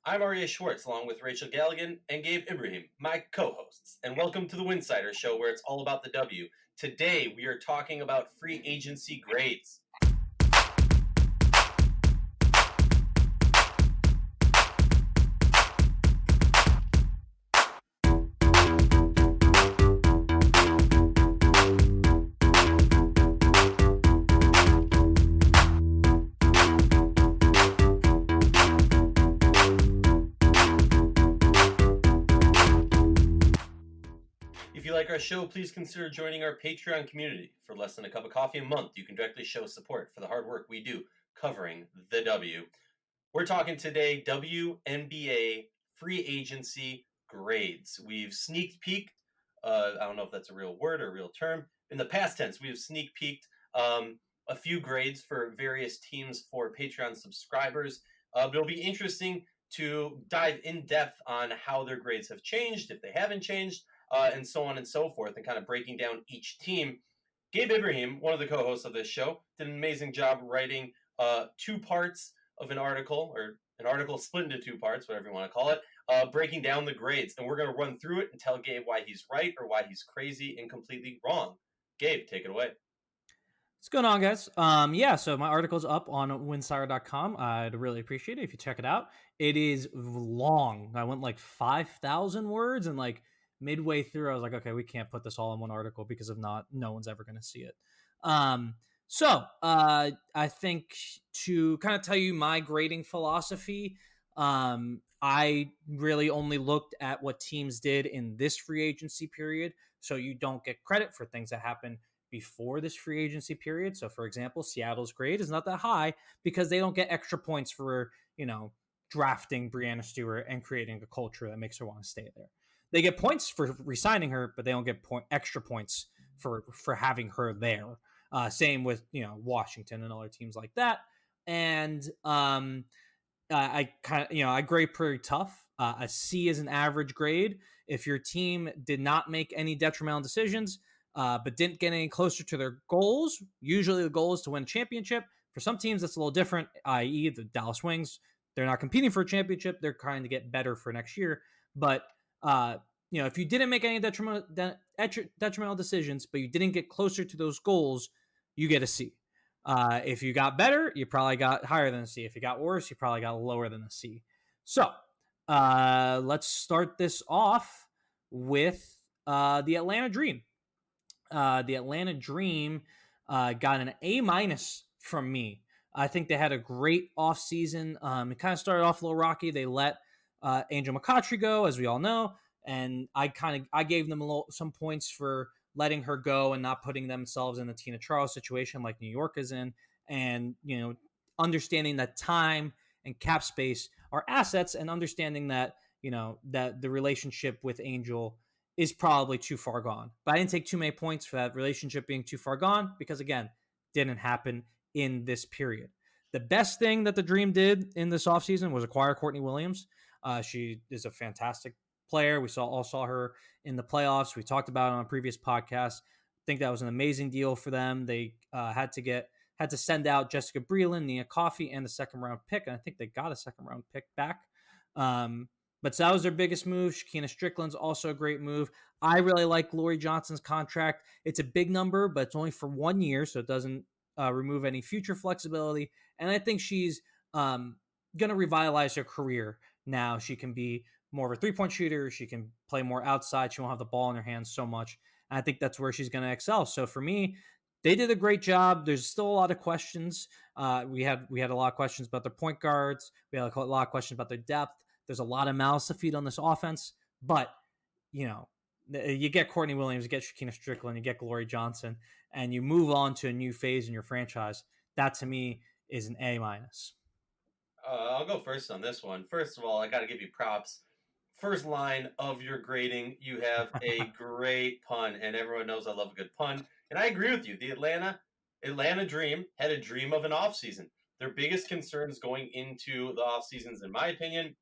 I'm Aryeh Schwartz, along with Rachel Galligan and Gabe Ibrahim, my co-hosts, and welcome to the Winsidr show, where it's all about the W. Today, we are talking about free agency grades. If you like our show, please consider joining our Patreon community. For less than a cup of coffee a month, you can directly show support for the hard work we do covering the W. We're talking today WNBA free agency grades. We've sneak peeked, I don't know if that's a real word or a real term. In the past tense, we have sneak peeked a few grades for various teams for Patreon subscribers. But it'll be interesting to dive in depth on how their grades have changed, if they haven't changed, and so on and so forth, and kind of breaking down each team. Gabe Ibrahim, one of the co-hosts of this show, did an amazing job writing two parts of an article, or an article split into two parts, whatever you want to call it, breaking down the grades. And we're going to run through it and tell Gabe why he's right or why he's crazy and completely wrong. Gabe, take it away. What's going on, guys? So my article's up on winsidr.com. I'd really appreciate it if you check it out. It is long. I went like 5,000 words, and like midway through, I was like, okay, we can't put this all in one article because if not, no one's ever going to see it. I think to kind of tell you my grading philosophy, I really only looked at what teams did in this free agency period, so you don't get credit for things that happen before this free agency period. So, for example, Seattle's grade is not that high because they don't get extra points for, drafting Breanna Stewart and creating a culture that makes her want to stay there. They get points for re-signing her, but they don't get extra points for having her there. Same with, Washington and other teams like that. And I kind of, I grade pretty tough. A C is an average grade. If your team did not make any detrimental decisions, but didn't get any closer to their goals. Usually the goal is to win a championship. For some teams, that's a little different, i.e. the Dallas Wings. They're not competing for a championship. They're trying to get better for next year. But, if you didn't make any detrimental decisions, but you didn't get closer to those goals, you get a C. If you got better, you probably got higher than a C. If you got worse, you probably got lower than a C. So let's start this off with the Atlanta Dream. The Atlanta Dream got an A- from me. I think they had a great offseason. It kind of started off a little rocky. They let Angel McCoughtry go, as we all know, and I gave them some points for letting her go and not putting themselves in the Tina Charles situation like New York is in, and understanding that time and cap space are assets, and understanding that that the relationship with Angel is probably too far gone. But I didn't take too many points for that relationship being too far gone because, again, didn't happen in this period. The best thing that the Dream did in this offseason was acquire Courtney Williams. She is a fantastic player. We all saw her in the playoffs. We talked about it on a previous podcast. I think that was an amazing deal for them. They had to send out Jessica Breland, Nia Coffey, and the second round pick. And I think they got a second round pick back. But that was their biggest move. Shakina Strickland's also a great move. I really like Lori Johnson's contract. It's a big number, but it's only for 1 year, so it doesn't remove any future flexibility. And I think she's going to revitalize her career now. She can be more of a three-point shooter. She can play more outside. She won't have the ball in her hands so much. And I think that's where she's going to excel. So for me, they did a great job. There's still a lot of questions. We had a lot of questions about their point guards. We had a lot of questions about their depth. There's a lot of mouths to feed on this offense, but you get Courtney Williams, you get Shakina Strickland, you get Glory Johnson, and you move on to a new phase in your franchise. That to me is an A-. I'll go first on this one. First of all, I got to give you props. First line of your grading, you have a great pun, and everyone knows I love a good pun. And I agree with you. The Atlanta Dream had a dream of an offseason. Their biggest concerns going into the off seasons, in my opinion,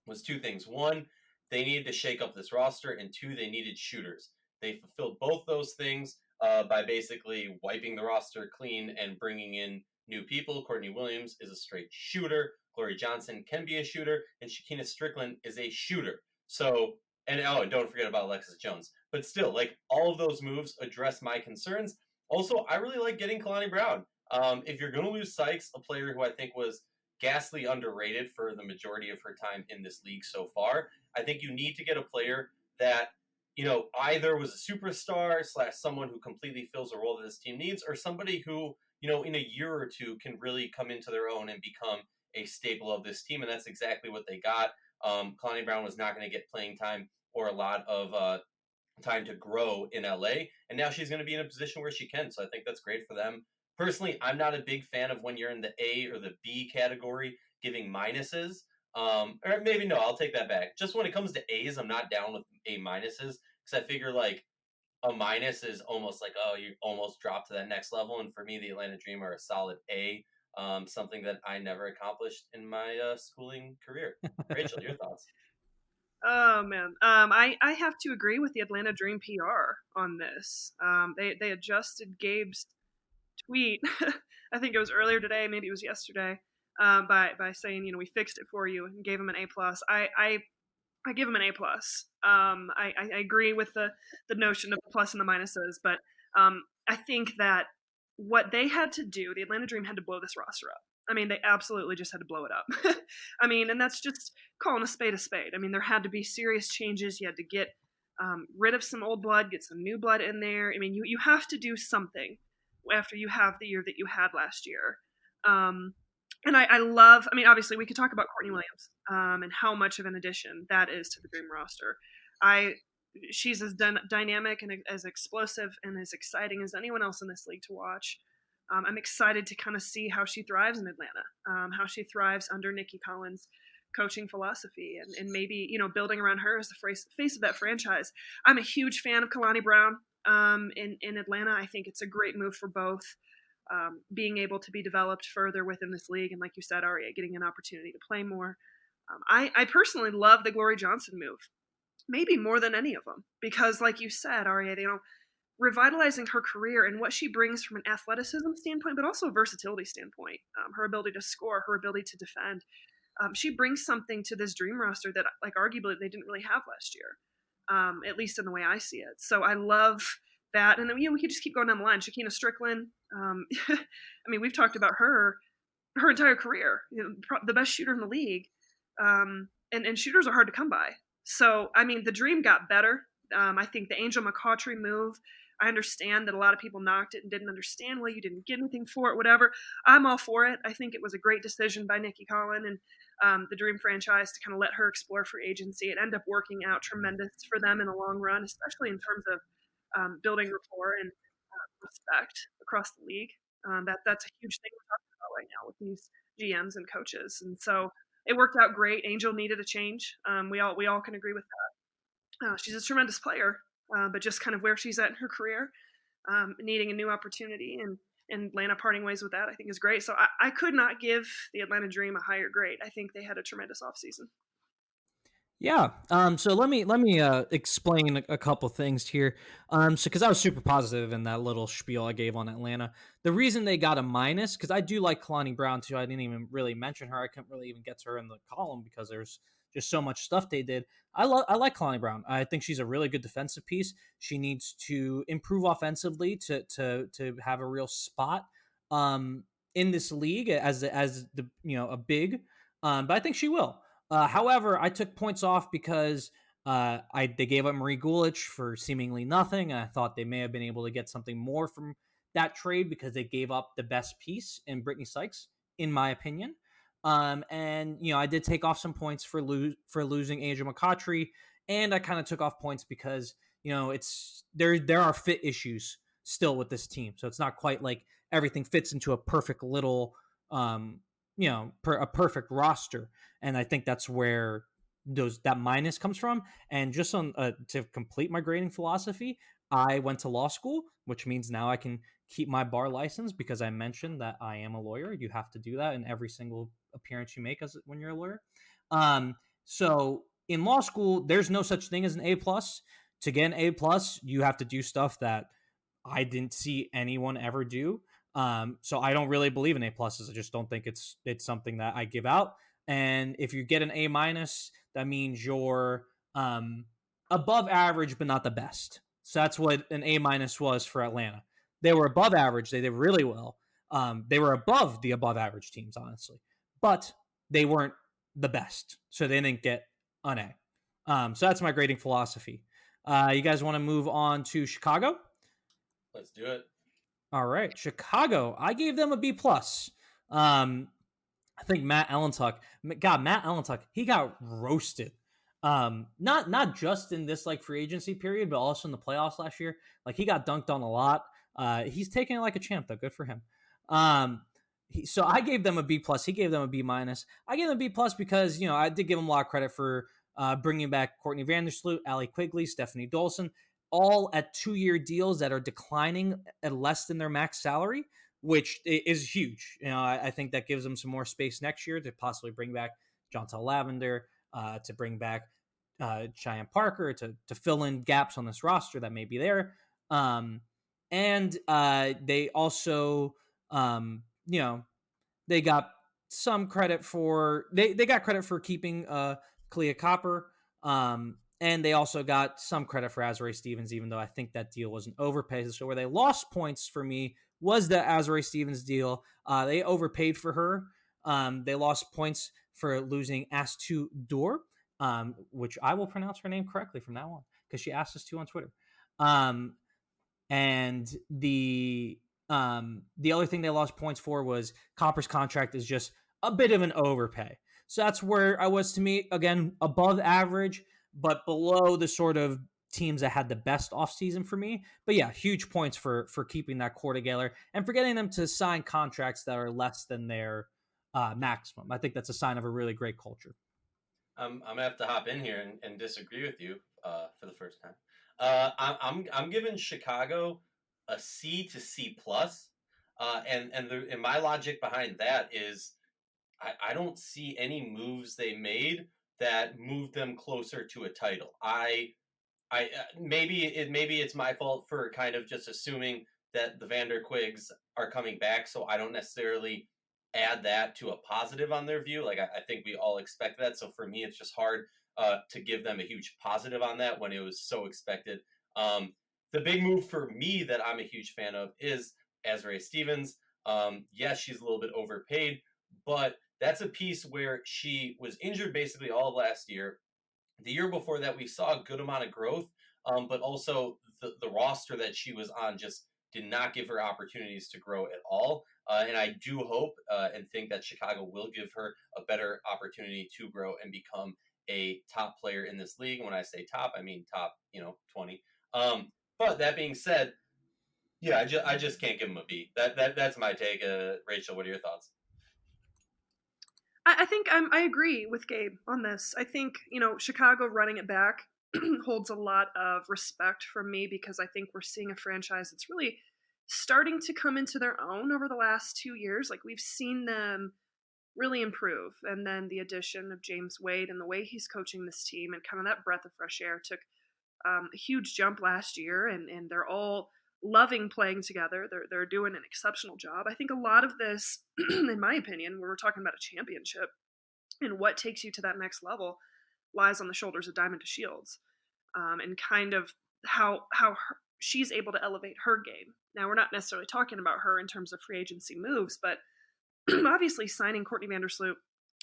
was two things. One, they needed to shake up this roster, and two, they needed shooters. They fulfilled both those things by basically wiping the roster clean and bringing in new people. Courtney Williams is a straight shooter. Glory Johnson can be a shooter, and Shakina Strickland is a shooter. So, and don't forget about Alexis Jones. But still, like, all of those moves address my concerns. Also, I really like getting Kalani Brown. If you're going to lose Sykes, a player who I think was ghastly underrated for the majority of her time in this league so far, I think you need to get a player that, either was a superstar / someone who completely fills a role that this team needs, or somebody who, in a year or two can really come into their own and become a staple of this team. And that's exactly what they got. Kalani Brown was not going to get playing time or a lot of time to grow in LA. And now she's going to be in a position where she can. So I think that's great for them. Personally, I'm not a big fan of when you're in the A or the B category giving minuses. Or maybe no, I'll take that back. Just when it comes to A's, I'm not down with A minuses because I figure like a minus is almost like, oh, you almost dropped to that next level. And for me, the Atlanta Dream are a solid A, something that I never accomplished in my schooling career. Rachel, your thoughts? Oh man, I have to agree with the Atlanta Dream PR on this. They adjusted Gabe's tweet. I think it was earlier today, maybe it was yesterday, by saying we fixed it for you and gave him an A+. I give him an A+. I agree with the notion of the plus and the minuses, but I think that what they had to do, the Atlanta Dream had to blow this roster up. I mean, they absolutely just had to blow it up. I mean, and that's just calling a spade a spade. I mean, there had to be serious changes. You had to get rid of some old blood, get some new blood in there. I mean, you have to do something after you have the year that you had last year. And I love, I mean, obviously we could talk about Courtney Williams and how much of an addition that is to the Dream roster. She's as dynamic and as explosive and as exciting as anyone else in this league to watch. I'm excited to kind of see how she thrives in Atlanta, how she thrives under Nikki Collins' coaching philosophy, and maybe building around her as the face of that franchise. I'm a huge fan of Kalani Brown in Atlanta. I think it's a great move for both. Being able to be developed further within this league, and like you said, Aryeh, getting an opportunity to play more. I personally love the Glory Johnson move, maybe more than any of them, because like you said, Aryeh, revitalizing her career and what she brings from an athleticism standpoint, but also a versatility standpoint. Her ability to score, her ability to defend. She brings something to this Dream roster that, like, arguably they didn't really have last year, at least in the way I see it. So I love that. And then, we could just keep going down the line. Shakina Strickland. I mean, we've talked about her entire career, the best shooter in the league. And shooters are hard to come by. So, I mean, the Dream got better. I think the Angel McCautry move, I understand that a lot of people knocked it and didn't understand, well, you didn't get anything for it, whatever. I'm all for it. I think it was a great decision by Nikki Collins and the Dream franchise to kind of let her explore free agency. It ended up working out tremendous for them in the long run, especially in terms of building rapport and respect across the league. That's a huge thing we're talking about right now with these GMs and coaches. And so it worked out great. Angel needed a change. We all can agree with that. She's a tremendous player, but just kind of where she's at in her career, needing a new opportunity and Atlanta parting ways with that, I think is great. So I could not give the Atlanta Dream a higher grade. I think they had a tremendous offseason. Yeah. So let me explain a couple things here. So because I was super positive in that little spiel I gave on Atlanta, the reason they got a minus, because I do like Kalani Brown too. I didn't even really mention her. I couldn't really even get to her in the column because there's just so much stuff they did. I like Kalani Brown. I think she's a really good defensive piece. She needs to improve offensively to have a real spot in this league as the a big. But I think she will. However, I took points off because they gave up Marie Gulich for seemingly nothing. And I thought they may have been able to get something more from that trade because they gave up the best piece in Brittany Sykes, in my opinion. And I did take off some points for losing Angel McCautry, and I kind of took off points because it's there are fit issues still with this team, so it's not quite like everything fits into a perfect little a perfect roster. And I think that's where that minus comes from. And just on to complete my grading philosophy, I went to law school, which means now I can keep my bar license because I mentioned that I am a lawyer. You have to do that in every single appearance you make when you're a lawyer. So in law school, there's no such thing as an A+. To get an A+, you have to do stuff that I didn't see anyone ever do. So I don't really believe in A+. I just don't think it's something that I give out. And if you get an A minus, that means you're above average, but not the best. So that's what an A minus was for Atlanta. They were above average. They did really well. They were above the above average teams, honestly, but they weren't the best. So they didn't get an A. So that's my grading philosophy. You guys want to move on to Chicago? Let's do it. All right, Chicago. I gave them a B plus. I think Matt Allentuck, he got roasted. Not just in this like free agency period, but also in the playoffs last year. Like he got dunked on a lot. He's taking it like a champ though. Good for him. So I gave them a B plus. He gave them a B minus. I gave them a B plus because I did give him a lot of credit for bringing back Courtney Vandersloot, Allie Quigley, Stephanie Dolson, all at 2-year deals that are declining at less than their max salary, which is huge. I think that gives them some more space next year to possibly bring back Jontel Lavender, to bring back Cheyenne Parker, to fill in gaps on this roster that may be there. And they also, they got some credit for they got credit for keeping Clea Copper. And they also got some credit for Aryeh Stevens, even though I think that deal was an overpay. So where they lost points for me was the Aryeh Stevens deal. They overpaid for her. They lost points for losing Astu Dor, which I will pronounce her name correctly from now on because she asked us to on Twitter. And the other thing they lost points for was Copper's contract is just a bit of an overpay. So that's where I was, to me, again, above average, but below the sort of teams that had the best offseason for me. But yeah, huge points for keeping that core together and for getting them to sign contracts that are less than their maximum. I think that's a sign of a really great culture. I'm gonna have to hop in here and disagree with you for the first time. I'm giving Chicago a C to C plus, and my logic behind that is I don't see any moves they made that moved them closer to a title. Maybe it's my fault for kind of just assuming that the Vander Quigs are coming back, so I don't necessarily add that to a positive on their view. Like I think we all expect that, so for me, it's just hard to give them a huge positive on that when it was so expected. The big move for me that I'm a huge fan of is Aryeh Stevens. Yes, she's a little bit overpaid, but that's a piece where she was injured basically all of last year. The year before that, we saw a good amount of growth, but also the roster that she was on just did not give her opportunities to grow at all. And I do hope and think that Chicago will give her a better opportunity to grow and become a top player in this league. When I say top, I mean top, 20. But that being said, yeah, I just can't give them a B. That's my take. Rachel, what are your thoughts? I think I agree with Gabe on this. I think, Chicago running it back holds a lot of respect from me because I think we're seeing a franchise that's really starting to come into their own over the last 2 years. Like we've seen them really improve. And then the addition of James Wade and the way he's coaching this team and kind of that breath of fresh air took a huge jump last year. And they're all loving playing together. They're doing an exceptional job. I think a lot of this, in my opinion, when we're talking about a championship and what takes you to that next level, lies on the shoulders of Diamond DeShields, and kind of how she's able to elevate her game. Now, we're not necessarily talking about her in terms of free agency moves, but obviously signing Courtney Vandersloot,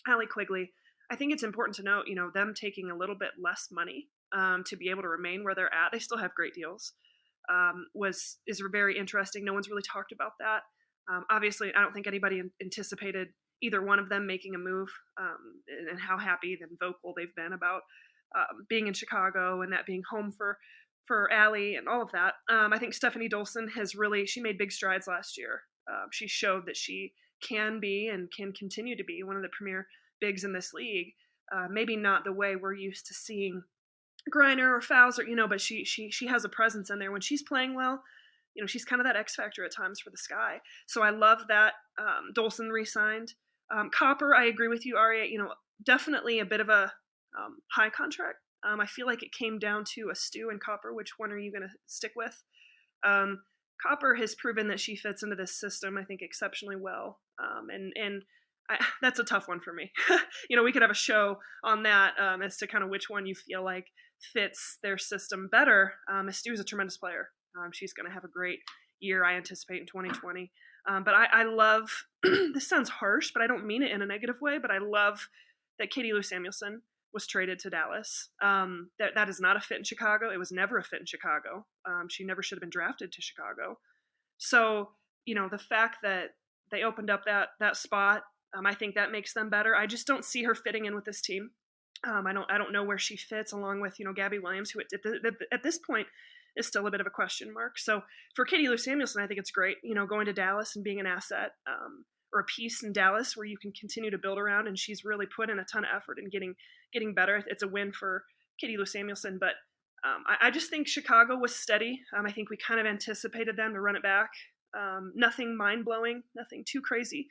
Allie Quigley, I think it's important to note, them taking a little bit less money to be able to remain where they're at. They still have great deals. Is very interesting. No one's really talked about that. Obviously, I don't think anybody anticipated either one of them making a move, and how happy and vocal they've been about being in Chicago and that being home for Allie and all of that. I think Stephanie Dolson she made big strides last year. She showed that she can be and can continue to be one of the premier bigs in this league. Maybe not the way we're used to seeing Griner or Fowler, but she has a presence in there when she's playing well. She's kind of that X factor at times for the Sky. So I love that Dolson re-signed. Copper, I agree with you, Aryeh. Definitely a bit of a high contract. I feel like it came down to Astu and Copper. Which one are you going to stick with? Copper has proven that she fits into this system, I think, exceptionally well. And That's a tough one for me. We could have a show on that as to kind of which one you feel like fits their system better. Stu is a tremendous player. She's going to have a great year, I anticipate, in 2020. But I love, this sounds harsh, but I don't mean it in a negative way, but I love that Katie Lou Samuelson was traded to Dallas. That is not a fit in Chicago. It was never a fit in Chicago. She never should have been drafted to Chicago. So, the fact that they opened up that spot, I think that makes them better. I just don't see her fitting in with this team. I don't know where she fits along with Gabby Williams, who at this point is still a bit of a question mark. So for Katie Lou Samuelson, I think it's great, going to Dallas and being an asset or a piece in Dallas where you can continue to build around. And she's really put in a ton of effort in getting better. It's a win for Katie Lou Samuelson, but I just think Chicago was steady. I think we kind of anticipated them to run it back. Nothing mind-blowing, nothing too crazy.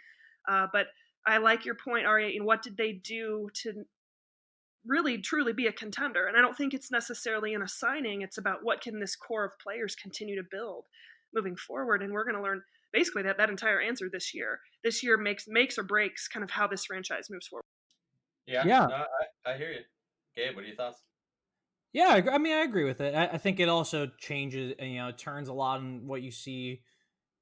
But I like your point, Aryeh. What did they do to really, truly be a contender? And I don't think it's necessarily in a signing. It's about what can this core of players continue to build moving forward. And we're going to learn basically that entire answer this year. This year makes or breaks kind of how this franchise moves forward. Yeah. No, I hear you. Gabe, what are your thoughts? Yeah, I mean, I agree with it. I think it also changes, it turns a lot on what you see,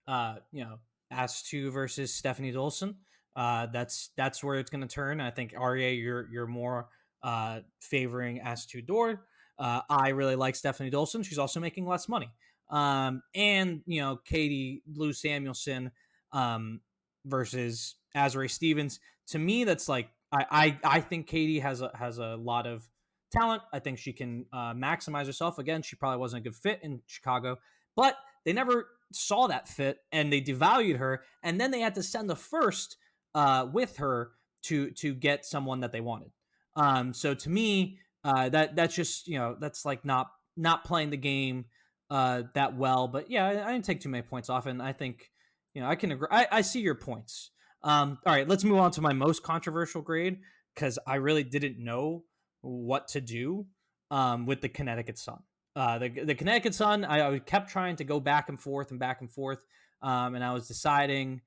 Astu versus Stephanie Dolson. That's where it's going to turn. I think Aryeh, you're more favoring Astu Dor. I really like Stephanie Dolson. She's also making less money. And Katie Lou Samuelson versus Azrae Stevens. To me, that's like I think Katie has a lot of talent. I think she can maximize herself. Again, she probably wasn't a good fit in Chicago, but they never saw that fit and they devalued her. And then they had to send a first with her to get someone that they wanted. So to me, that's just that's like not playing the game that well. But yeah, I didn't take too many points off, and I think I can agree. I see your points. All right, let's move on to my most controversial grade because I really didn't know what to do with the Connecticut Sun. The Connecticut Sun, I kept trying to go back and forth, and I was deciding,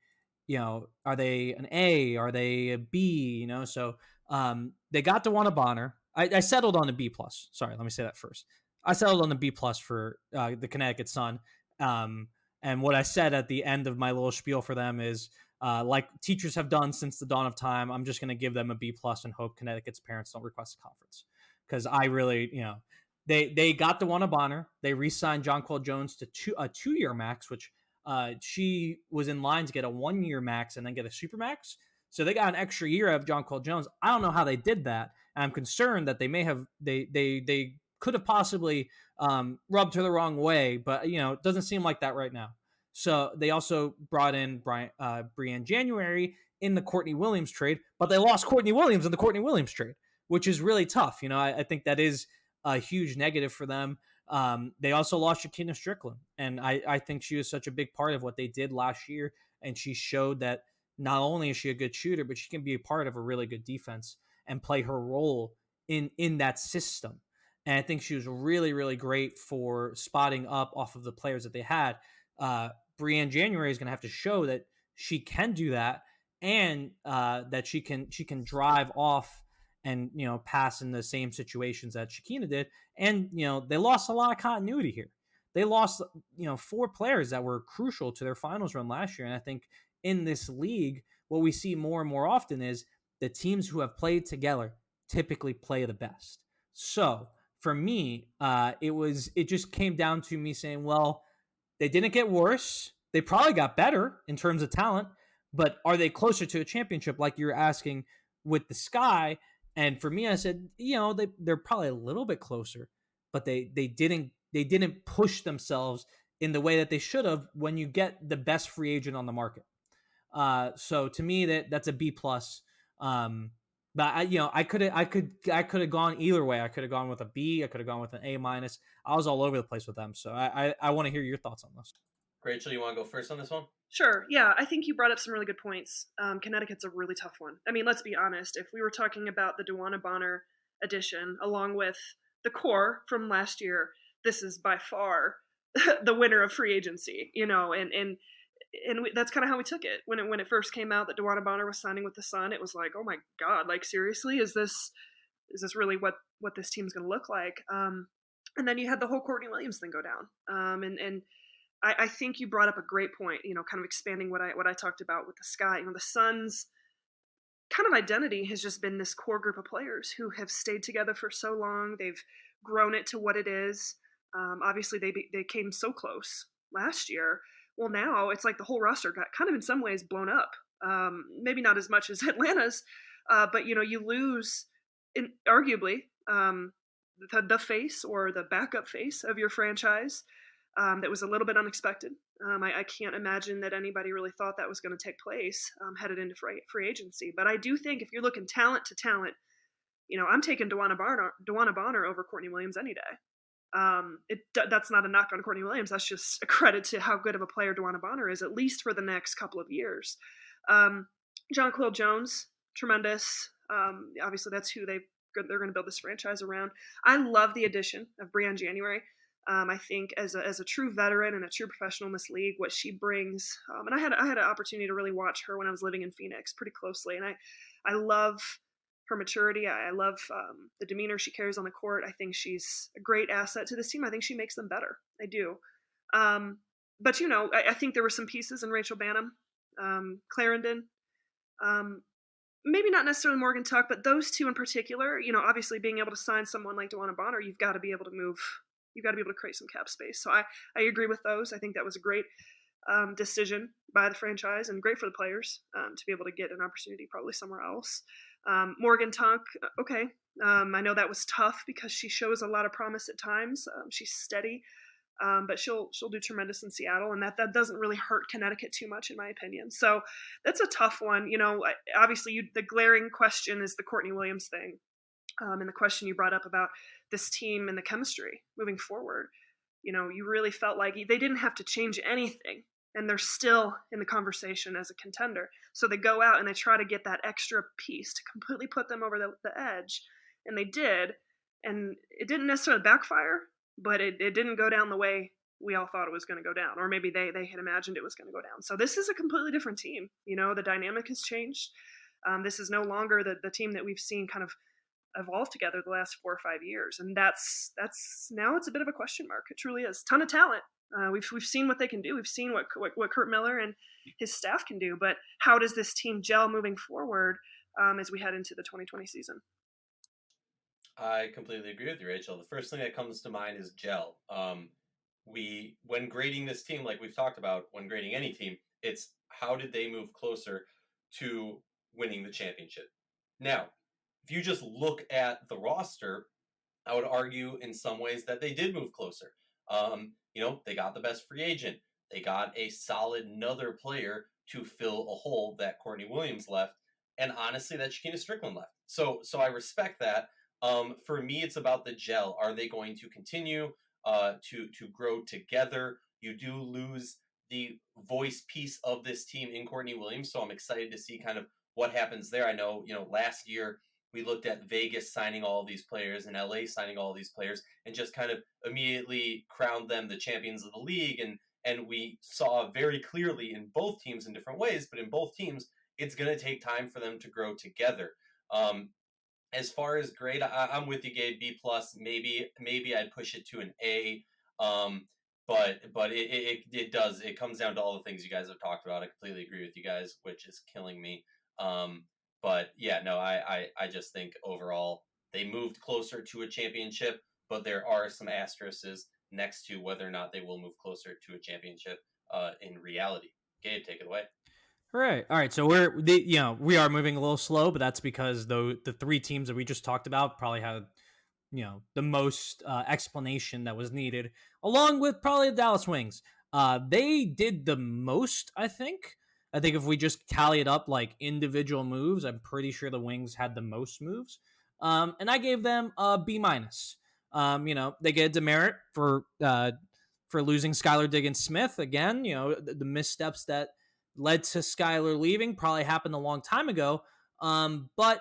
are they an A? Are they a B? So they got DeWanna Bonner. I settled on a B plus. Sorry, let me say that first. I settled on the B plus for the Connecticut Sun. And what I said at the end of my little spiel for them is, like teachers have done since the dawn of time, I'm just going to give them a B plus and hope Connecticut's parents don't request a conference. Because I really, they got DeWanna Bonner. They re-signed Jonquel Jones to a 2-year max, which she was in line to get a 1-year max and then get a super max. So they got an extra year of Jonquel Jones. I don't know how they did that. And I'm concerned that they may have they could have possibly rubbed her the wrong way, but it doesn't seem like that right now. So they also brought in Brianne January in the Courtney Williams trade, but they lost Courtney Williams in the Courtney Williams trade, which is really tough. I think that is a huge negative for them. They also lost Shakina Strickland, and I think she was such a big part of what they did last year, and she showed that not only is she a good shooter, but she can be a part of a really good defense and play her role in that system. And I think she was really, really great for spotting up off of the players that they had. Brianne January is going to have to show that she can do that, and that she can drive off and pass in the same situations that Shakina did. And they lost a lot of continuity here. They lost 4 players that were crucial to their finals run last year. And I think in this league, what we see more and more often is the teams who have played together typically play the best. So for me, it just came down to me saying, well, they didn't get worse. They probably got better in terms of talent, but are they closer to a championship like you're asking with the Sky? And for me, I said, they're probably a little bit closer, but they didn't push themselves in the way that they should have when you get the best free agent on the market. So to me, that's a B plus. But I could have gone either way. I could have gone with a B. I could have gone with an A minus. I was all over the place with them. So I want to hear your thoughts on this. Rachel, you want to go first on this one? Sure. Yeah, I think you brought up some really good points. Connecticut's a really tough one. I mean, let's be honest. If we were talking about the DeWanna Bonner addition along with the core from last year, this is by far the winner of free agency. And that's kind of how we took it when it first came out that DeWanna Bonner was signing with the Sun. It was like, oh my God, like seriously, is this really what this team's going to look like? And then you had the whole Courtney Williams thing go down. And I think you brought up a great point, kind of expanding what I talked about with the Sky. The Suns kind of identity has just been this core group of players who have stayed together for so long. They've grown it to what it is. Obviously, they came so close last year. Well, now it's like the whole roster got kind of in some ways blown up. Maybe not as much as Atlanta's, but you lose, arguably, the face or the backup face of your franchise. That was a little bit unexpected. I can't imagine that anybody really thought that was going to take place headed into free agency. But I do think if you're looking talent to talent, I'm taking DeWanna Bonner over Courtney Williams any day. That's not a knock on Courtney Williams. That's just a credit to how good of a player DeWanna Bonner is, at least for the next couple of years. Jonquel Jones, tremendous. Obviously, that's who they're going to build this franchise around. I love the addition of Briann January. I think as a true veteran and a true professional in this league, what she brings, and I had an opportunity to really watch her when I was living in Phoenix pretty closely, and I love her maturity. I love the demeanor she carries on the court. I think she's a great asset to this team. I think she makes them better. I do. But I think there were some pieces in Rachel Banham, Clarendon, maybe not necessarily Morgan Tuck, but those two in particular. Obviously being able to sign someone like DeWanna Bonner, you've got to be able to move. You've got to be able to create some cap space. So I agree with those. I think that was a great decision by the franchise and great for the players to be able to get an opportunity probably somewhere else. Morgan Tuck, okay. I know that was tough because she shows a lot of promise at times. She's steady, but she'll do tremendous in Seattle, and that doesn't really hurt Connecticut too much, in my opinion. So that's a tough one. Obviously the glaring question is the Courtney Williams thing. And the question you brought up about this team and the chemistry moving forward, you really felt like they didn't have to change anything, and they're still in the conversation as a contender. So they go out and they try to get that extra piece to completely put them over the edge, and they did. And it didn't necessarily backfire, but it didn't go down the way we all thought it was going to go down, or maybe they had imagined it was going to go down. So this is a completely different team. The dynamic has changed. This is no longer the team that we've seen kind of evolved together the last 4 or 5 years, and that's now it's a bit of a question mark. It truly is. Ton of talent. We've seen what they can do. We've seen what Curt Miller and his staff can do, but how does this team gel moving forward as we head into the 2020 season? I completely agree with you, Rachel. The first thing that comes to mind is gel. When grading this team, like we've talked about, when grading any team, it's how did they move closer to winning the championship. Now, if you just look at the roster, I would argue in some ways that they did move closer. They got the best free agent. They got a solid another player to fill a hole that Courtney Williams left, and honestly, that Shakina Strickland left. So I respect that. For me, it's about the gel. Are they going to continue to grow together? You do lose the voice piece of this team in Courtney Williams, so I'm excited to see kind of what happens there. I know, last year we looked at Vegas signing all of these players and LA signing all of these players and just kind of immediately crowned them the champions of the league. And we saw very clearly in both teams in different ways, but in both teams, it's going to take time for them to grow together. As far as grade, I'm with you, Gabe. B+. Maybe I'd push it to an A. But it does. It comes down to all the things you guys have talked about. I completely agree with you guys, which is killing me. But yeah, no, I just think overall they moved closer to a championship, but there are some asterisks next to whether or not they will move closer to a championship in reality. Gabe, take it away. All right. So we are moving a little slow, but that's because the three teams that we just talked about probably had the most explanation that was needed, along with probably the Dallas Wings. They did the most, I think. I think if we just tally it up like individual moves, I'm pretty sure the Wings had the most moves. And I gave them a B-. They get a demerit for losing Skylar Diggins-Smith. Again, the missteps that led to Skylar leaving probably happened a long time ago. But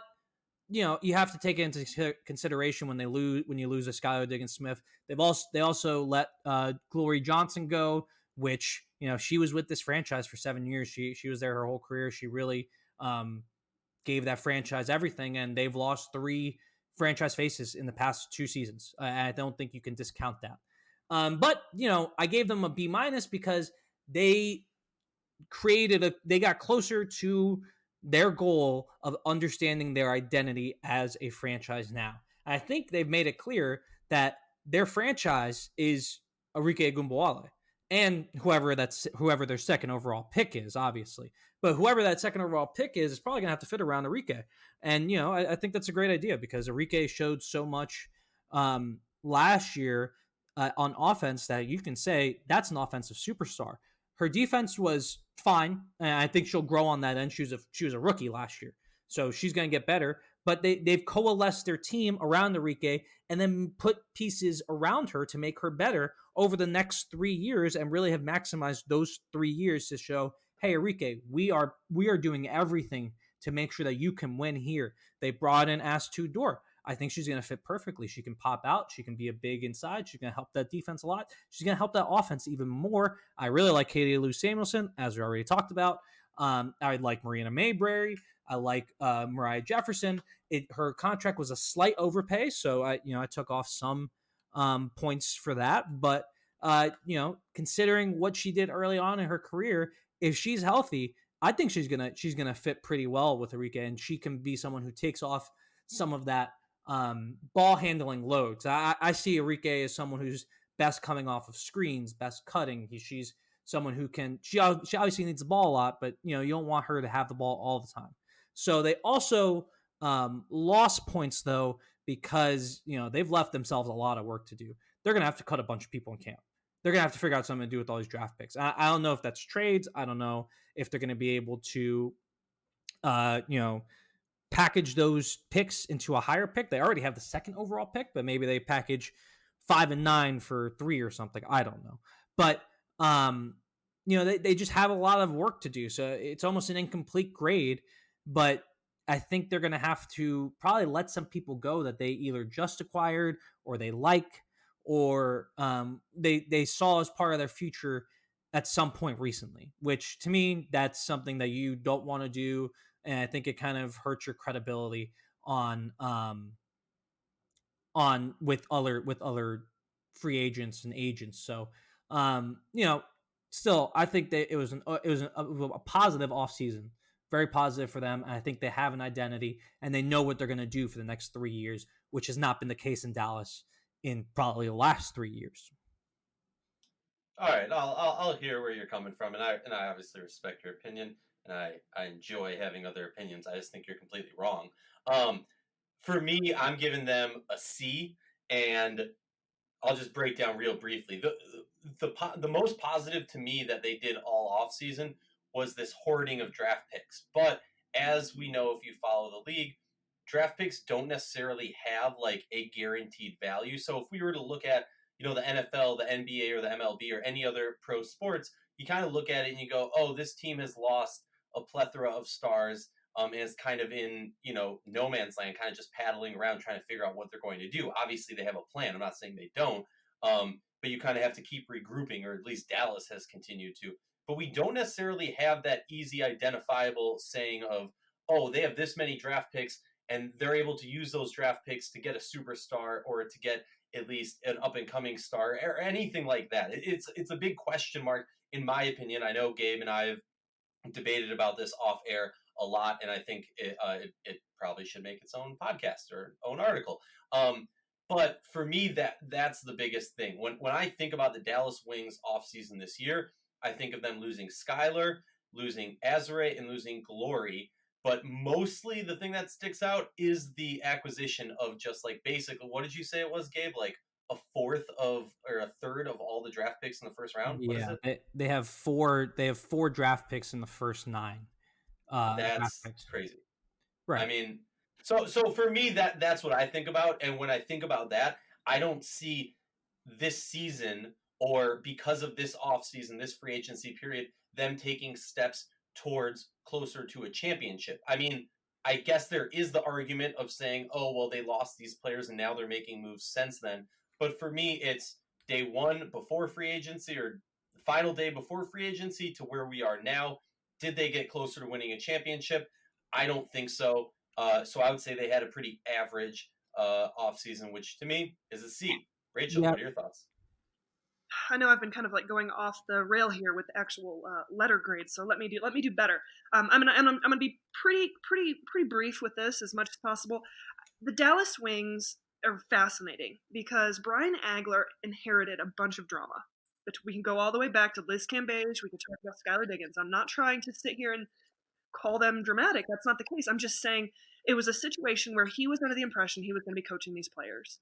you have to take it into consideration when you lose a Skylar Diggins-Smith. They also let Glory Johnson go, which she was with this franchise for 7 years. She was there her whole career. She really gave that franchise everything, and they've lost 3 franchise faces in the past 2 seasons. I don't think you can discount that. But I gave them a B- because they they got closer to their goal of understanding their identity as a franchise now. I think they've made it clear that their franchise is Aryeh Gumboale and whoever their second overall pick is, obviously. But whoever that second overall pick is probably going to have to fit around Aryeh. And, I think that's a great idea because Aryeh showed so much last year on offense that you can say that's an offensive superstar. Her defense was fine, and I think she'll grow on that end. She was a rookie last year, so she's going to get better. But they've coalesced their team around Aryeh and then put pieces around her to make her better over the next 3 years, and really have maximized those 3 years to show, hey, Aryeh, we are doing everything to make sure that you can win here. They brought in Astu Dor. I think she's going to fit perfectly. She can pop out. She can be a big inside. She's going to help that defense a lot. She's going to help that offense even more. I really like Katie Lou Samuelson, as we already talked about. I like Marina Mayberry. I like Mariah Jefferson. Her contract was a slight overpay, so I took off some points for that. But considering what she did early on in her career, if she's healthy, I think she's gonna fit pretty well with Aryeh, and she can be someone who takes off some of that ball handling loads. I see Aryeh as someone who's best coming off of screens, best cutting. She's someone who can. She obviously needs the ball a lot, but you don't want her to have the ball all the time. So they also lost points though because they've left themselves a lot of work to do. They're gonna have to cut a bunch of people in camp. They're gonna have to figure out something to do with all these draft picks. I don't know if that's trades. I don't know if they're gonna be able to, package those picks into a higher pick. They already have the second overall pick, but maybe they package 5 and 9 for 3 or something. I don't know. But they just have a lot of work to do. So it's almost an incomplete grade, but I think they're going to have to probably let some people go that they either just acquired or they like, or they saw as part of their future at some point recently, which to me, that's something that you don't want to do. And I think it kind of hurts your credibility on with other free agents and agents. So still, I think that it was a positive offseason, very positive for them. And I think they have an identity and they know what they're going to do for the next 3 years, which has not been the case in Dallas in probably the last 3 years. All right, I'll hear where you're coming from, and I obviously respect your opinion, and I enjoy having other opinions. I just think you're completely wrong. For me, I'm giving them a C, and I'll just break down real briefly. The most positive to me that they did all off season was this hoarding of draft picks. But as we know, if you follow the league, draft picks don't necessarily have like a guaranteed value. So if we were to look at the NFL, the NBA, or the MLB, or any other pro sports, you kind of look at it and you go, oh, this team has lost a plethora of stars and is kind of in, no man's land, kind of just paddling around trying to figure out what they're going to do. Obviously, they have a plan. I'm not saying they don't, but you kind of have to keep regrouping, or at least Dallas has continued to. But we don't necessarily have that easy identifiable saying of, oh, they have this many draft picks, and they're able to use those draft picks to get a superstar or to get at least an up-and-coming star or anything like that. It's a big question mark, in my opinion. I know Gabe and I have debated about this off air a lot, and I think it probably should make its own podcast or own article. But for me, that's the biggest thing. When I think about the Dallas Wings offseason this year, I think of them losing Skylar, losing Azure, and losing Glory. But mostly the thing that sticks out is the acquisition of just like basically, what did you say it was, Gabe? Like a third of all the draft picks in the first round? What is it? They have 4 draft picks in the first 9. That's crazy. Right. I mean, so for me, that's what I think about. And when I think about that, I don't see this season, or because of this offseason, this free agency period, them taking steps towards closer to a championship. I mean, I guess there is the argument of saying, oh, well, they lost these players and now they're making moves since then. But for me, it's day one before free agency or final day before free agency to where we are now, did they get closer to winning a championship? I don't think so. So I would say they had a pretty average offseason, which to me is a C. Rachel, what are your thoughts? I know I've been kind of like going off the rail here with the actual letter grades, so let me do better. I'm gonna be pretty brief with this as much as possible. The Dallas Wings are fascinating because Brian Agler inherited a bunch of drama. But we can go all the way back to Liz Cambage. We can talk about Skylar Diggins. I'm not trying to sit here and call them dramatic. That's not the case. I'm just saying it was a situation where he was under the impression he was going to be coaching these players.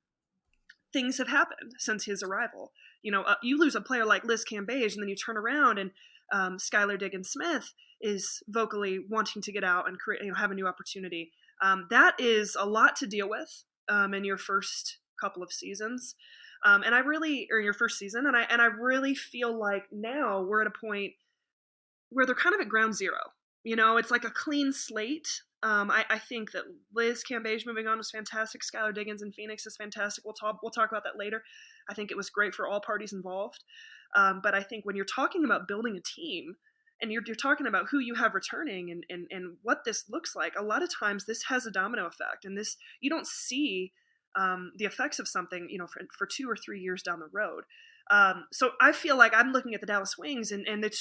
Things have happened since his arrival. You lose a player like Liz Cambage, and then you turn around and Skylar Diggins Smith is vocally wanting to get out and create, have a new opportunity. That is a lot to deal with in your first couple of seasons, or your first season, and I really feel like now we're at a point where they're kind of at ground zero. It's like a clean slate. I think that Liz Cambage moving on was fantastic. Skylar Diggins in Phoenix is fantastic. We'll talk about that later. I think it was great for all parties involved. But I think when you're talking about building a team and you're talking about who you have returning and what this looks like, a lot of times this has a domino effect. And this, you don't see the effects of something, for 2 or 3 years down the road. So I feel like I'm looking at the Dallas Wings and it's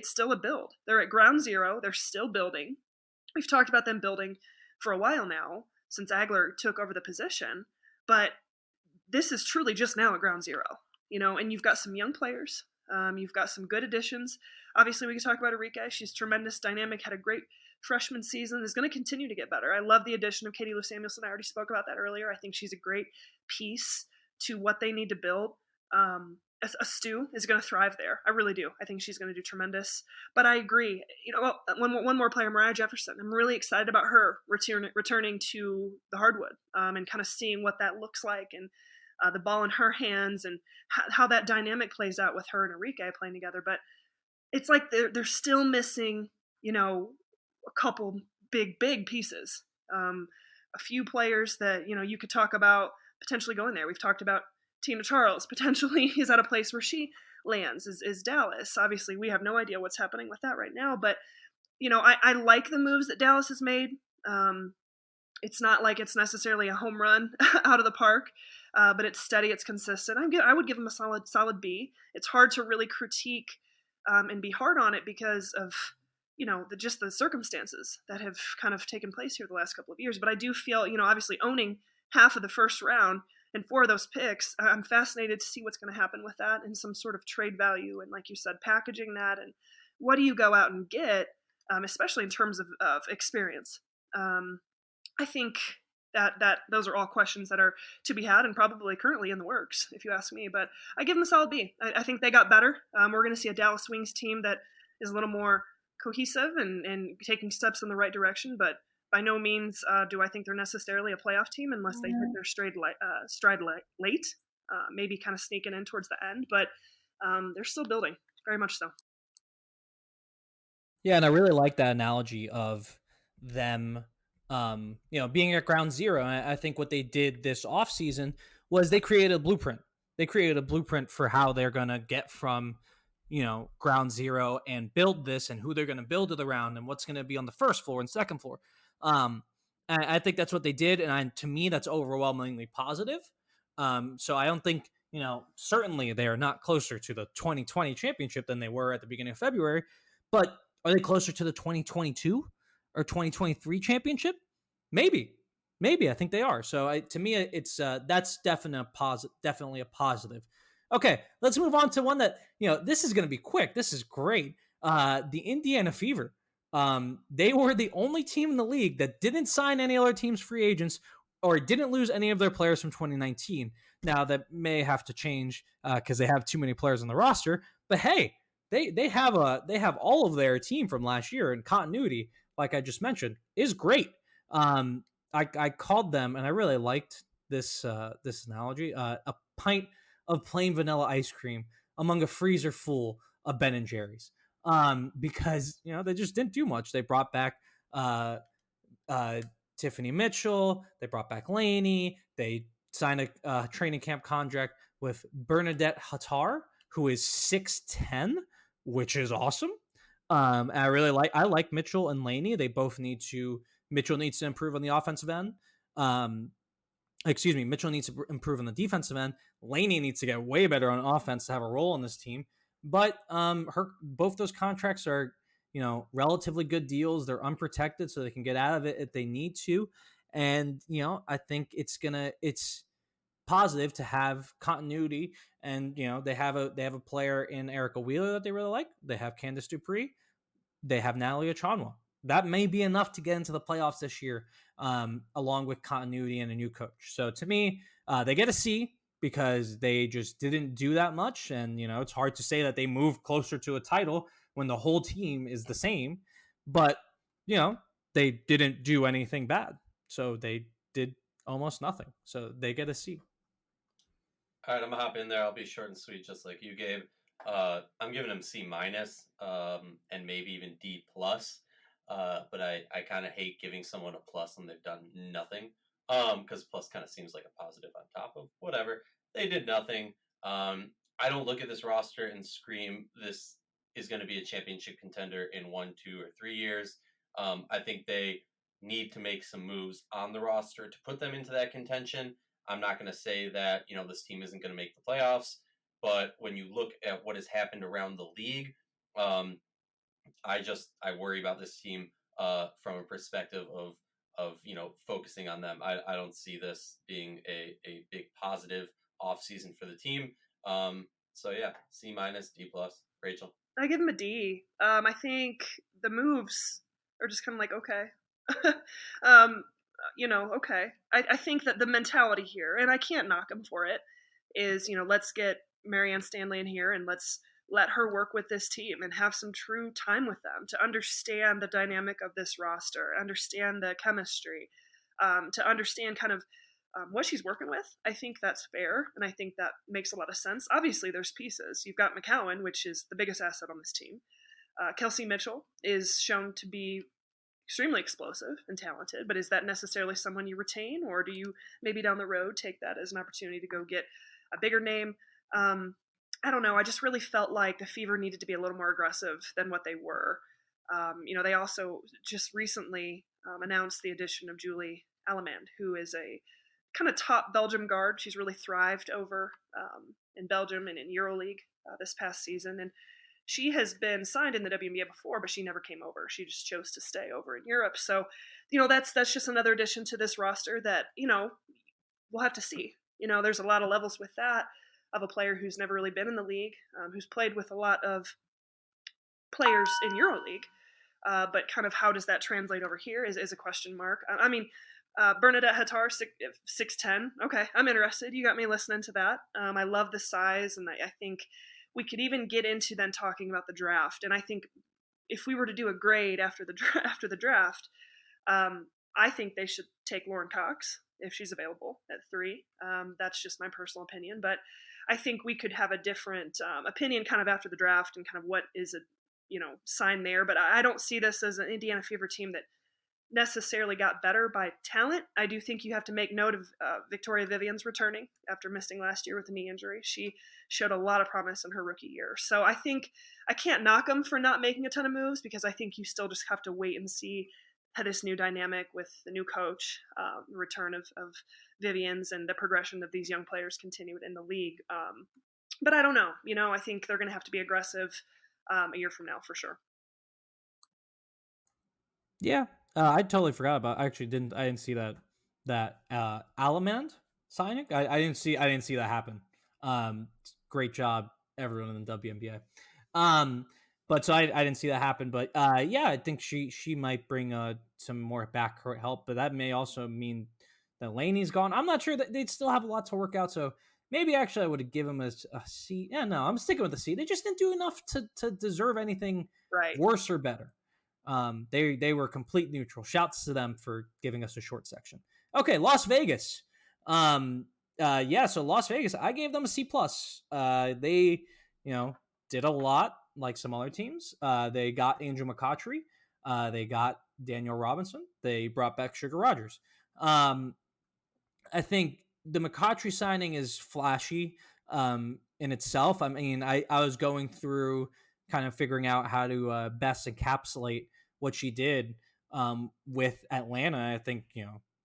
still a build. They're at ground zero. They're still building. We've talked about them building for a while now since Agler took over the position, but this is truly just now at ground zero, and you've got some young players. You've got some good additions. Obviously, we can talk about Aryeh. She's tremendous, dynamic, had a great freshman season, is going to continue to get better. I love the addition of Katie Lou Samuelson. I already spoke about that earlier. I think she's a great piece to what they need to build. A Stu is going to thrive there. I really do. I think she's going to do tremendous. But I agree. One more player, Mariah Jefferson. I'm really excited about her returning to the hardwood and kind of seeing what that looks like and the ball in her hands and how that dynamic plays out with her and Aryeh playing together. But it's like they're still missing, a couple big pieces. A few players that, you could talk about potentially going there. We've talked about Tina Charles potentially is at a place where she lands is Dallas. Obviously, we have no idea what's happening with that right now, but I like the moves that Dallas has made. It's not like it's necessarily a home run out of the park, but it's steady, it's consistent. I would give them a solid B. It's hard to really critique and be hard on it because of just the circumstances that have kind of taken place here the last couple of years. But I do feel obviously owning half of the first round and 4 of those picks, I'm fascinated to see what's going to happen with that and some sort of trade value. And like you said, packaging that and what do you go out and get, especially in terms of experience. I think that those are all questions that are to be had and probably currently in the works, if you ask me. But I give them a solid B. I think they got better. We're going to see a Dallas Wings team that is a little more cohesive and taking steps in the right direction. But by no means do I think they're necessarily a playoff team unless they hit their stride late, maybe kind of sneaking in towards the end. But they're still building, very much so. Yeah, and I really like that analogy of them, being at ground zero. And I think what they did this offseason was they created a blueprint. They created a blueprint for how they're going to get from, ground zero and build this and who they're going to build it around and what's going to be on the first floor and second floor. I think that's what they did. And to me, that's overwhelmingly positive. So I don't think, certainly they are not closer to the 2020 championship than they were at the beginning of February, but are they closer to the 2022 or 2023 championship? Maybe. I think they are. So to me, it's that's definitely a positive. Okay, let's move on to one that, this is going to be quick. This is great. The Indiana Fever. They were the only team in the league that didn't sign any other teams' free agents or didn't lose any of their players from 2019. Now that may have to change because they have too many players on the roster. But hey, they have all of their team from last year, and continuity, like I just mentioned, is great. I called them, and I really liked this analogy. A pint of plain vanilla ice cream among a freezer full of Ben and Jerry's. Because they just didn't do much. They brought back Tiffany Mitchell. They brought back Laney. They signed a training camp contract with Bernadette Hattar, who is 6'10", which is awesome. And I like Mitchell and Laney. They both need to. Mitchell needs to improve on the offensive end. Mitchell needs to improve on the defensive end. Laney needs to get way better on offense to have a role on this team. But both those contracts are, relatively good deals. They're unprotected, so they can get out of it if they need to. And I think it's positive to have continuity. And they have a player in Erica Wheeler that they really like. They have Candice Dupree. They have Natalie Achanwa. That may be enough to get into the playoffs this year, along with continuity and a new coach. So to me, they get a C because they just didn't do that much. And, it's hard to say that they moved closer to a title when the whole team is the same. But, they didn't do anything bad. So they did almost nothing. So they get a C. All right, I'm gonna hop in there. I'll be short and sweet, just like you, Gabe. I'm giving them C minus, and maybe even D plus. But I kind of hate giving someone a plus when they've done nothing. Because plus kind of seems like a positive on top of whatever. They did nothing. I don't look at this roster and scream this is going to be a championship contender in 1, 2, or 3 years. I think they need to make some moves on the roster to put them into that contention. I'm not going to say that, this team isn't going to make the playoffs, but when you look at what has happened around the league, I worry about this team from a perspective of focusing on them. I don't see this being a big positive offseason for the team. So yeah, C minus, D plus. Rachel. I give him a D. I think the moves are just kind of like okay. Okay. I think that the mentality here, and I can't knock him for it, is let's get Marianne Stanley in here and let's let her work with this team and have some true time with them to understand the dynamic of this roster, understand the chemistry, to understand kind of what she's working with. I think that's fair, and I think that makes a lot of sense. Obviously, there's pieces. You've got McCowan, which is the biggest asset on this team. Kelsey Mitchell is shown to be extremely explosive and talented, but is that necessarily someone you retain, or do you maybe down the road take that as an opportunity to go get a bigger name? I don't know. I just really felt like the Fever needed to be a little more aggressive than what they were. They also just recently announced the addition of Julie Allemand, who is a kind of top Belgium guard. She's really thrived over in Belgium and in EuroLeague this past season. And she has been signed in the WNBA before, but she never came over. She just chose to stay over in Europe. So, that's just another addition to this roster that, we'll have to see. There's a lot of levels with that, of a player who's never really been in the league, who's played with a lot of players in EuroLeague. But kind of how does that translate over here is a question mark. Bernadette Hattar, 6'10". Okay, I'm interested. You got me listening to that. I love the size, and I think we could even get into then talking about the draft. And I think if we were to do a grade after the draft, I think they should take Lauren Cox if she's available at 3. That's just my personal opinion, but I think we could have a different opinion kind of after the draft and kind of what is a sign there. But I don't see this as an Indiana Fever team that necessarily got better by talent. I do think you have to make note of Victoria Vivian's returning after missing last year with a knee injury. She showed a lot of promise in her rookie year. So I think I can't knock them for not making a ton of moves, because I think you still just have to wait and see how this new dynamic with the new coach, the return of Vivian's, and the progression of these young players continued in the league. But I don't know. I think they're going to have to be aggressive a year from now for sure. Yeah, I totally forgot about. I didn't see that Allemand signing. I didn't see that happen. Great job, everyone in the WNBA. But so I didn't see that happen. But yeah, I think she might bring some more backcourt help. But that may also mean that Laney's gone. I'm not sure that they'd still have a lot to work out. So maybe actually I would have given them a C. Yeah, no, I'm sticking with the C. They just didn't do enough to deserve anything worse or better. They were complete neutral. Shouts to them for giving us a short section. Okay, Las Vegas. So Las Vegas, I gave them a C plus. They, did a lot like some other teams. They got Angel McCoughtry. They got Danielle Robinson. They brought back Sugar Rogers. I think the McCoughtry signing is flashy in itself. I mean, I was going through kind of figuring out how to best encapsulate what she did with Atlanta. I think,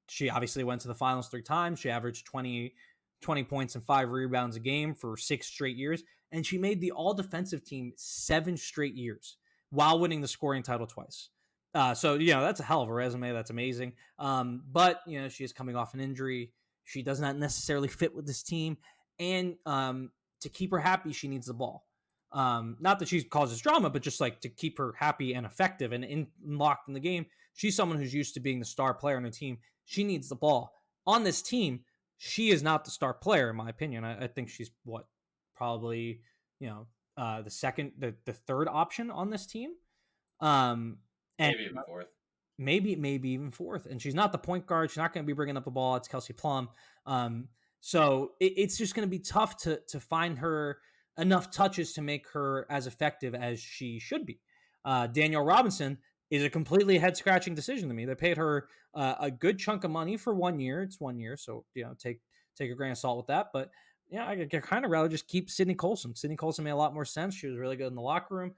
she obviously went to the finals 3 times. She averaged 20 points and 5 rebounds a game for 6 straight years. And she made the all defensive team 7 straight years while winning the scoring title twice. So, that's a hell of a resume. That's amazing. But, she is coming off an injury. She does not necessarily fit with this team. And to keep her happy, she needs the ball. Not that she causes drama, but just like to keep her happy and effective and locked in the game. She's someone who's used to being the star player on the team. She needs the ball. On this team, she is not the star player, in my opinion. I think she's probably, the third option on this team. And maybe even fourth. Maybe even fourth. And she's not the point guard. She's not going to be bringing up the ball. It's Kelsey Plum. So it's just going to be tough to find her enough touches to make her as effective as she should be. Danielle Robinson is a completely head-scratching decision to me. They paid her a good chunk of money for 1 year. It's 1 year, so take a grain of salt with that. But I kind of rather just keep Sydney Colson. Sydney Colson made a lot more sense. She was really good in the locker room.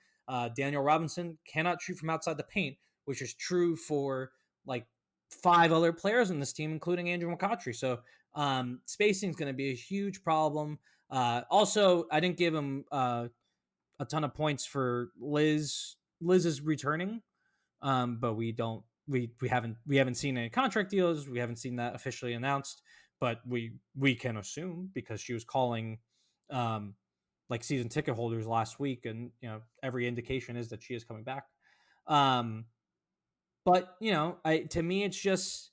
Danielle Robinson cannot shoot from outside the paint, which is true for like 5 other players in this team, including Andrew McCautry. So spacing is going to be a huge problem. Also, I didn't give him a ton of points for Liz. Liz is returning, but we haven't seen any contract deals. We haven't seen that officially announced, but we can assume because she was calling like season ticket holders last week, and every indication is that she is coming back. But to me, it's just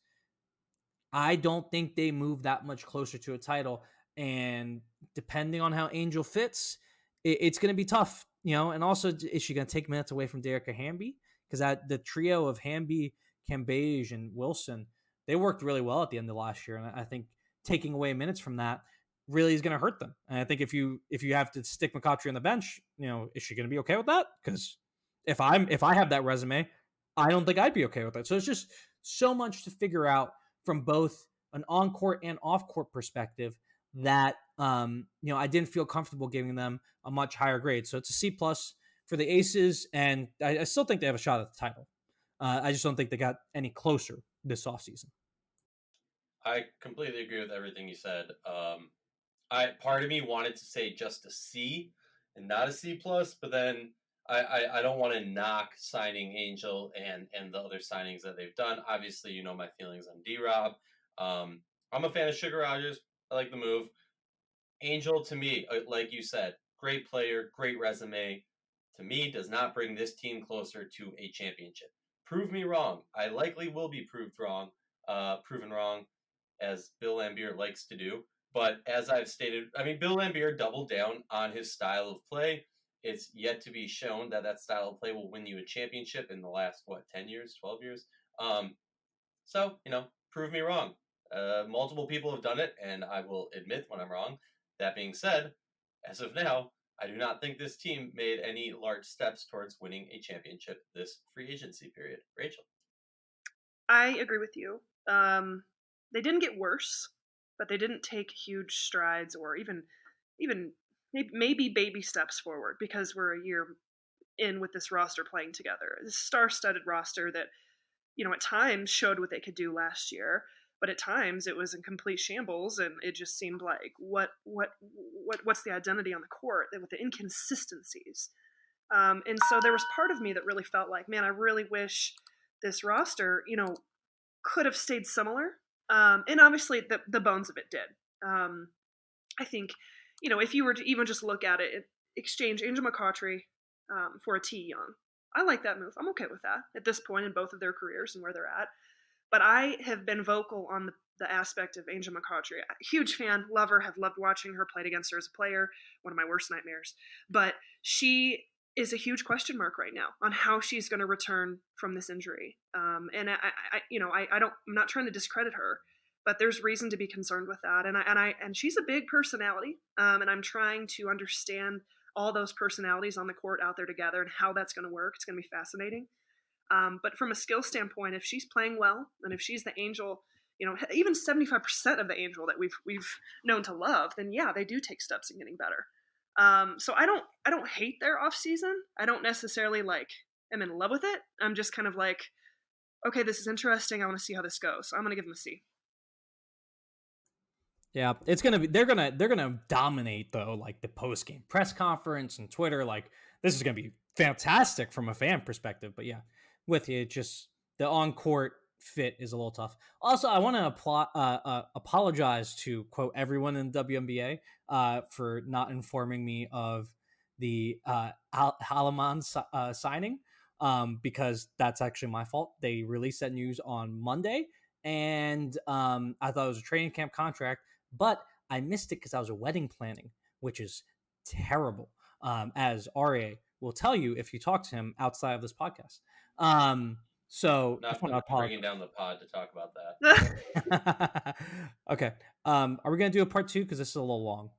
I don't think they move that much closer to a title, and depending on how Angel fits, it's going to be tough. And also, is she going to take minutes away from Derek Hamby? Because the trio of Hamby, Cambage, and Wilson, they worked really well at the end of last year, and I think taking away minutes from that really is going to hurt them. And I think if you have to stick McCautry on the bench, is she going to be okay with that? Because if I have that resume, I don't think I'd be okay with that. So it's just so much to figure out from both an on-court and off-court perspective that I didn't feel comfortable giving them a much higher grade. So it's a C+ for the Aces, and I still think they have a shot at the title. I just don't think they got any closer this offseason. I completely agree with everything you said. Part of me wanted to say just a C and not a C+, but then I don't want to knock signing Angel and the other signings that they've done. Obviously, my feelings on D-Rob. I'm a fan of Sugar Rogers. I like the move. Angel, to me, like you said, great player, great resume. To me, does not bring this team closer to a championship. Prove me wrong. I likely will be proven wrong, as Bill Laimbeer likes to do. But as I've stated, Bill Laimbeer doubled down on his style of play. It's yet to be shown that style of play will win you a championship in the last, 10 years, 12 years? So, prove me wrong. Multiple people have done it, and I will admit when I'm wrong. That being said, as of now, I do not think this team made any large steps towards winning a championship this free agency period. Rachel? I agree with you. They didn't get worse, but they didn't take huge strides or even maybe baby steps forward, because we're a year in with this roster playing together. This star-studded roster that, at times showed what they could do last year, but at times it was in complete shambles, and it just seemed like what's the identity on the court with the inconsistencies. And so there was part of me that really felt like, man, I really wish this roster, could have stayed similar. And obviously the bones of it did. I think, if you were to even just look at it, exchange Angel McCautry for a T. Young. I like that move. I'm okay with that at this point in both of their careers and where they're at. But I have been vocal on the aspect of Angel McCautry. Huge fan, love her, have loved watching her, played against her as a player, one of my worst nightmares. But she is a huge question mark right now on how she's going to return from this injury. And I'm not trying to discredit her, but there's reason to be concerned with that. And she's a big personality. And I'm trying to understand all those personalities on the court out there together and how that's going to work. It's going to be fascinating. But from a skill standpoint, if she's playing well, and if she's the Angel, even 75% of the Angel that we've known to love, then yeah, they do take steps in getting better. So I don't hate their off season. I don't necessarily like am in love with it. I'm just kind of like, okay, this is interesting. I want to see how this goes. So I'm gonna give them a C. Yeah, it's gonna be they're gonna dominate though, like the post game press conference and Twitter. Like this is gonna be fantastic from a fan perspective. But yeah, with you, just the on court fit is a little tough. Also, I want to apologize to quote everyone in the WNBA for not informing me of the Halaman signing because that's actually my fault. They released that news on Monday, and I thought it was a training camp contract, but I missed it because I was wedding planning, which is terrible. As Aryeh will tell you if you talk to him outside of this podcast. So Not, just want to not apologize. bringing down the pod to talk about that. Okay. Are we gonna do a part 2 because this is a little long?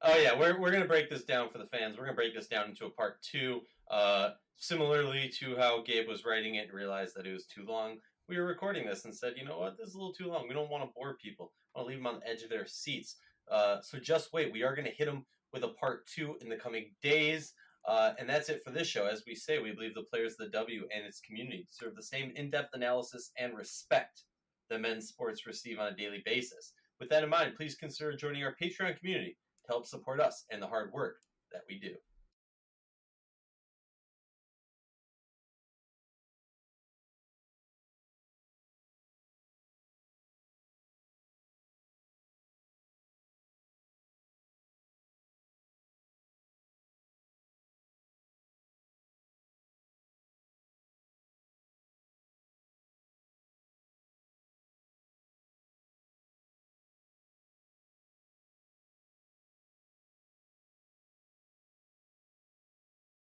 Oh yeah, we're gonna break this down for the fans. We're gonna break this down into a part 2. Similarly to how Gabe was writing it and realized that it was too long, we were recording this and said, you know what, this is a little too long. We don't want to bore people. I want to leave them on the edge of their seats. So just wait. We are gonna hit them with a part 2 in the coming days. And that's it for this show. As we say, we believe the players of the W and its community deserve the same in-depth analysis and respect that men's sports receive on a daily basis. With that in mind, please consider joining our Patreon community to help support us and the hard work that we do.